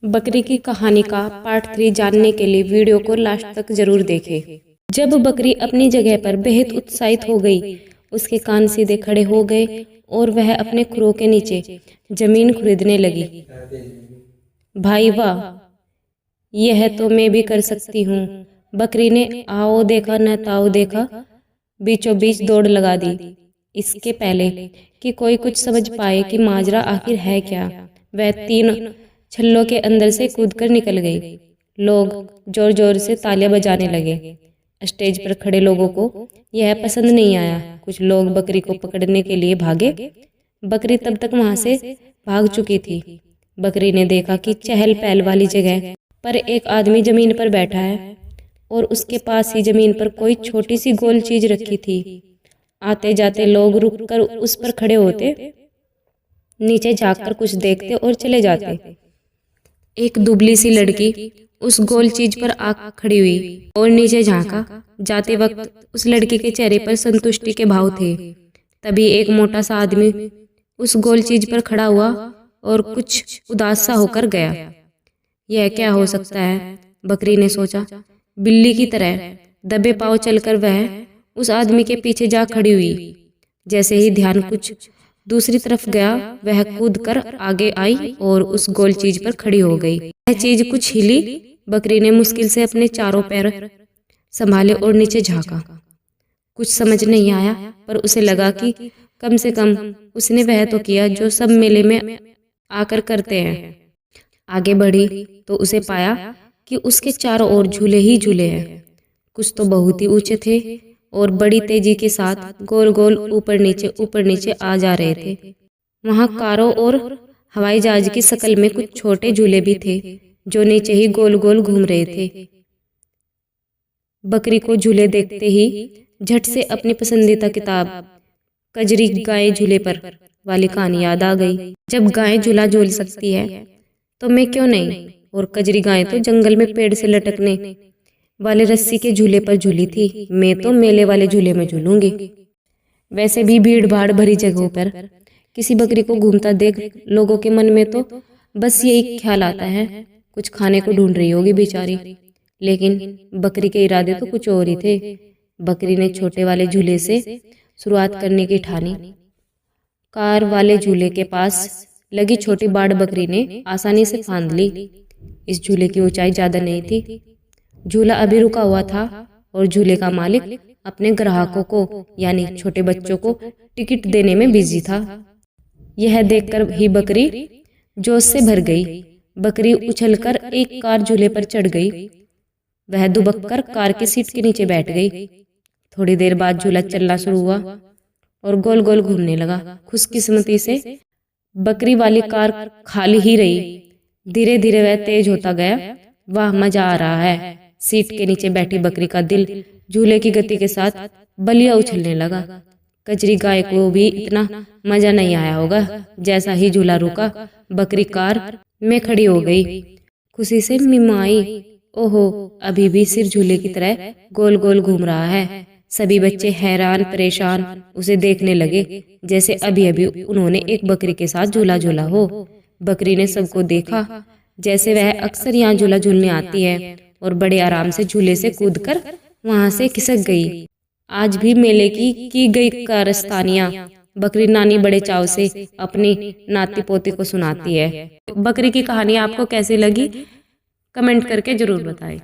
बकरी की कहानी का पार्ट 3 जानने के लिए वीडियो को लास्ट तक जरूर देखें। जब बकरी अपनी जगह पर बेहद उत्साहित हो गई, उसके कान सीधे खड़े हो गए और वह अपने खुरों के नीचे जमीन खुरीदने लगी। भाई वाह, यह तो मैं भी कर सकती हूँ। बकरी ने आओ देखा न ताओ देखा बीचों बीच दौड़ लगा दी। इसके पहले कि कोई कुछ समझ पाए कि माजरा आखिर है क्या, वह 3 छल्लों के अंदर से कूदकर निकल गई। लोग जोर जोर से तालियां बजाने लगे। स्टेज पर खड़े लोगों को यह पसंद नहीं आया। कुछ लोग बकरी को पकड़ने के लिए भागे। बकरी तब तक वहां से भाग चुकी थी। बकरी ने देखा कि चहल पहल वाली जगह पर एक आदमी जमीन पर बैठा है और उसके पास ही जमीन पर कोई छोटी सी गोल चीज रखी थी। आते जाते लोग रुककर उस पर खड़े होते, नीचे झांककर कुछ देखते और चले जाते। एक दुबली सी लड़की उस गोल चीज पर आकर खड़ी हुई और नीचे झांका। जाते वक्त उस लड़की के चेहरे पर संतुष्टि के भाव थे। तभी एक मोटा सा आदमी उस गोल चीज पर खड़ा हुआ और कुछ उदास सा होकर गया। यह क्या हो सकता है, बकरी ने सोचा। बिल्ली की तरह दबे पांव चलकर वह उस आदमी के पीछे जा खड़ी हुई। जैसे ही ध्यान कुछ दूसरी तरफ गया, वह कूदकर आगे आई और उस गोल चीज पर खड़ी हो गई। यह चीज कुछ हिली। बकरी ने मुश्किल से अपने चारों पैर संभाले और नीचे झांका। कुछ समझ नहीं आया, पर उसे लगा कि कम से कम उसने वह तो किया जो सब मेले में आकर करते हैं। आगे बढ़ी तो उसे पाया कि उसके चारों ओर झूले ही झूले हैं। कुछ तो बहुत ही ऊंचे थे और बड़ी तेजी के साथ गोल गोल ऊपर नीचे आ जा रहे थे। वहां कारों और हवाई जहाज की शक्ल में कुछ छोटे झूले भी थे जो नीचे ही गोल गोल घूम रहे थे। बकरी को झूले देखते ही झट से अपनी पसंदीदा किताब कजरी गाय झूले पर वाली कहानी याद आ गई। जब गाय झूला झूल सकती है तो मैं क्यों नहीं। और कजरी गाय तो जंगल में पेड़ से लटकने वाले रस्सी के झूले पर झूली थी। मैं तो मेले वाले झूले में झूलूंगी। वैसे भी भीड़ भाड़ भरी जगहों पर किसी बकरी को घूमता देख लोगों के मन में तो बस यही ख्याल आता है, कुछ खाने को ढूंढ रही होगी बेचारी। लेकिन बकरी के इरादे तो कुछ और ही थे। बकरी ने छोटे वाले झूले से शुरुआत करने की ठानी। कार वाले झूले के पास लगी छोटी बाड़ बकरी ने आसानी से फांद ली। इस झूले की ऊंचाई ज्यादा नहीं थी। झूला अभी रुका हुआ था और झूले का मालिक अपने ग्राहकों को यानी छोटे बच्चों को टिकट देने में बिजी था। यह देखकर ही बकरी जोश से भर गई। बकरी उछलकर एक कार झूले पर चढ़ गई। वह दुबककर कार की सीट के नीचे बैठ गई। थोड़ी देर बाद झूला चलना शुरू हुआ और गोल गोल घूमने लगा। खुशकिस्मती से बकरी वाली कार खाली ही रही। धीरे धीरे वह तेज होता गया। वाह, मजा आ रहा है। सीट के नीचे बैठी बकरी का दिल झूले की गति के साथ बलिया उछलने लगा। कजरी गाय को भी इतना मजा नहीं आया होगा। जैसा ही झूला रुका, बकरी कार में खड़ी हो गई। खुशी से मिमाई, ओहो, अभी भी सिर झूले की तरह गोल गोल घूम रहा है। सभी बच्चे हैरान परेशान उसे देखने लगे, जैसे अभी अभी उन्होंने एक बकरी के साथ झूला झूला हो। बकरी ने सबको देखा, जैसे वह अक्सर यहाँ झूला झूलने आती है, और बड़े आराम से झूले से कूदकर वहां से खिसक गई। आज भी मेले की गई कारस्तानियां बकरी नानी बड़े चाव से अपनी नाती पोती को सुनाती है। बकरी की कहानी आपको कैसी लगी, कमेंट करके जरूर बताएं।